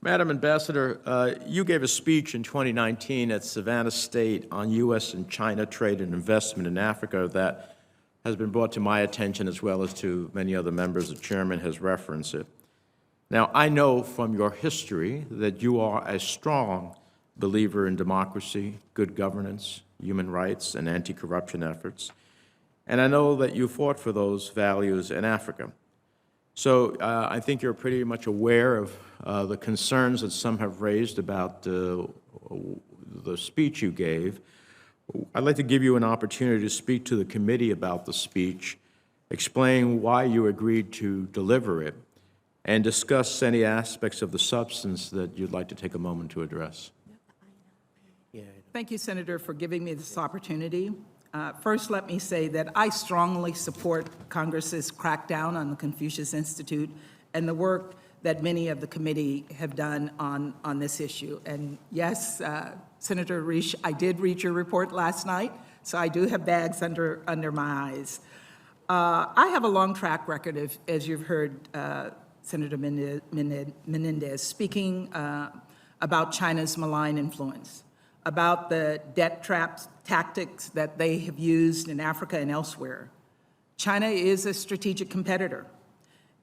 Madam Ambassador, you gave a speech in 2019 at Savannah State on U.S. and China trade and investment in Africa that has been brought to my attention as well as to many other members. The chairman has referenced it. Now, I know from your history that you are a strong believer in democracy, good governance, human rights, and anti-corruption efforts. And I know that you fought for those values in Africa. So I think you're pretty much aware of the concerns that some have raised about the speech you gave. I'd like to give you an opportunity to speak to the committee about the speech, explain why you agreed to deliver it, and discuss any aspects of the substance that you'd like to take a moment to address. Thank you, Senator, for giving me this opportunity. First, let me say that I strongly support Congress's crackdown on the Confucius Institute and the work that many of the committee have done on this issue. And yes, Senator Risch, I did read your report last night, so I do have bags under my eyes. I have a long track record of, as you've heard Senator Menendez speaking about China's malign influence, about the debt trap tactics that they have used in Africa and elsewhere. China is a strategic competitor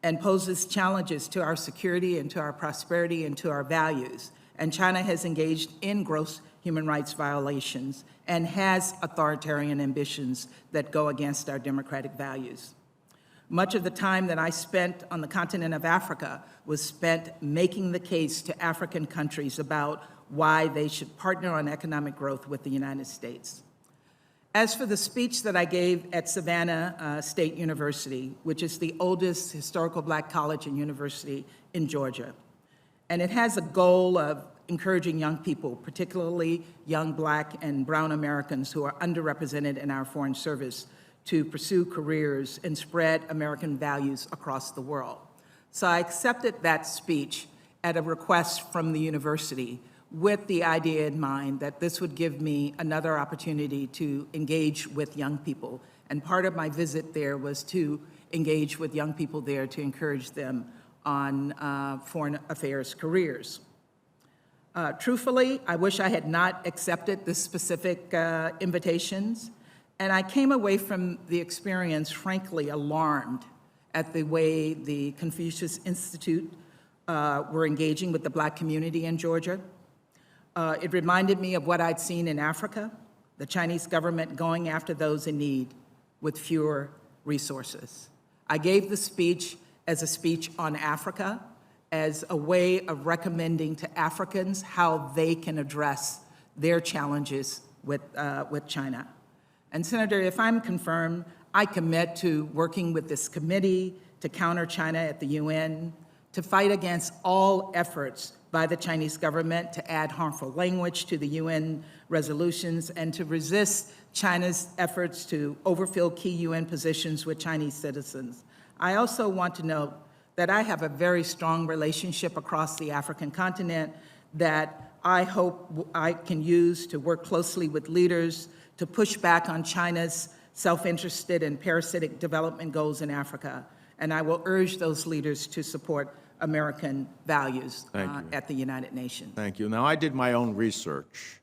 and poses challenges to our security and to our prosperity and to our values. And China has engaged in gross human rights violations and has authoritarian ambitions that go against our democratic values. Much of the time that I spent on the continent of Africa was spent making the case to African countries about why they should partner on economic growth with the United States. As for the speech that I gave at Savannah State University, which is the oldest historical Black college and university in Georgia, and it has a goal of encouraging young people, particularly young Black and brown Americans who are underrepresented in our foreign service, to pursue careers and spread American values across the world. So I accepted that speech at a request from the university with the idea in mind that this would give me another opportunity to engage with young people. And part of my visit there was to engage with young people there to encourage them on foreign affairs careers. Truthfully, I wish I had not accepted the specific invitations, and I came away from the experience, frankly, alarmed at the way the Confucius Institute were engaging with the Black community in Georgia. It reminded me of what I'd seen in Africa, the Chinese government going after those in need with fewer resources. I gave the speech as a speech on Africa, as a way of recommending to Africans how they can address their challenges with China. And Senator, if I'm confirmed, I commit to working with this committee to counter China at the UN, to fight against all efforts by the Chinese government to add harmful language to the UN resolutions, and to resist China's efforts to overfill key UN positions with Chinese citizens. I also want to note that I have a very strong relationship across the African continent that I hope I can use to work closely with leaders to push back on China's self-interested and parasitic development goals in Africa. And I will urge those leaders to support American values at the United Nations. Thank you. Now, I did my own research,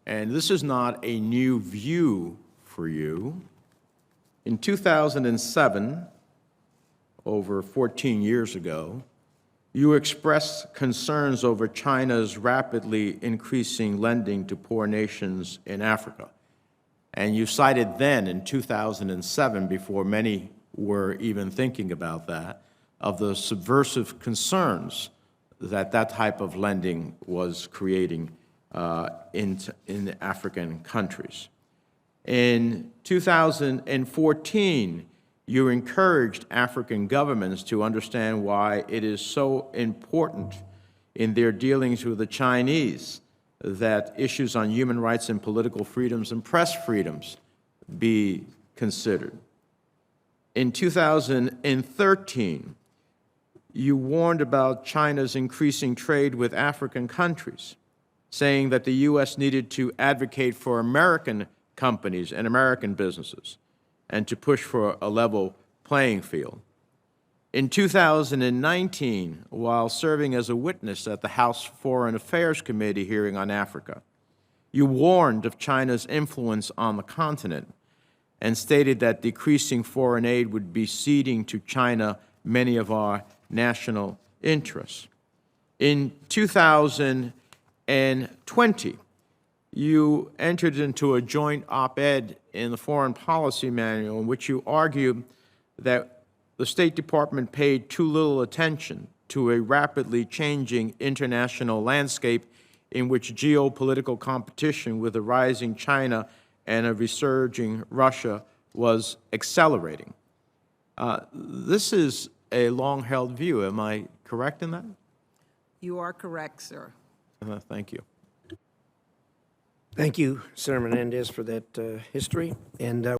and this is not a new view for you. In 2007, over 14 years ago, you expressed concerns over China's rapidly increasing lending to poor nations in Africa. And you cited then, in 2007, before many were even thinking about that, of the subversive concerns that that type of lending was creating in African countries. In 2014, you encouraged African governments to understand why it is so important in their dealings with the Chinese that issues on human rights and political freedoms and press freedoms be considered. In 2013, you warned about China's increasing trade with African countries, saying that the U.S. needed to advocate for American companies and American businesses and to push for a level playing field. In 2019, while serving as a witness at the House Foreign Affairs Committee hearing on Africa, you warned of China's influence on the continent and stated that decreasing foreign aid would be ceding to China many of our national interests. In 2020, you entered into a joint op-ed in the Foreign Policy Manual in which you argued that the State Department paid too little attention to a rapidly changing international landscape in which geopolitical competition with a rising China and a resurging Russia was accelerating. This is a long-held view. Am I correct in that? You are correct, sir. Thank you. Thank you, Senator Menendez, for that history. And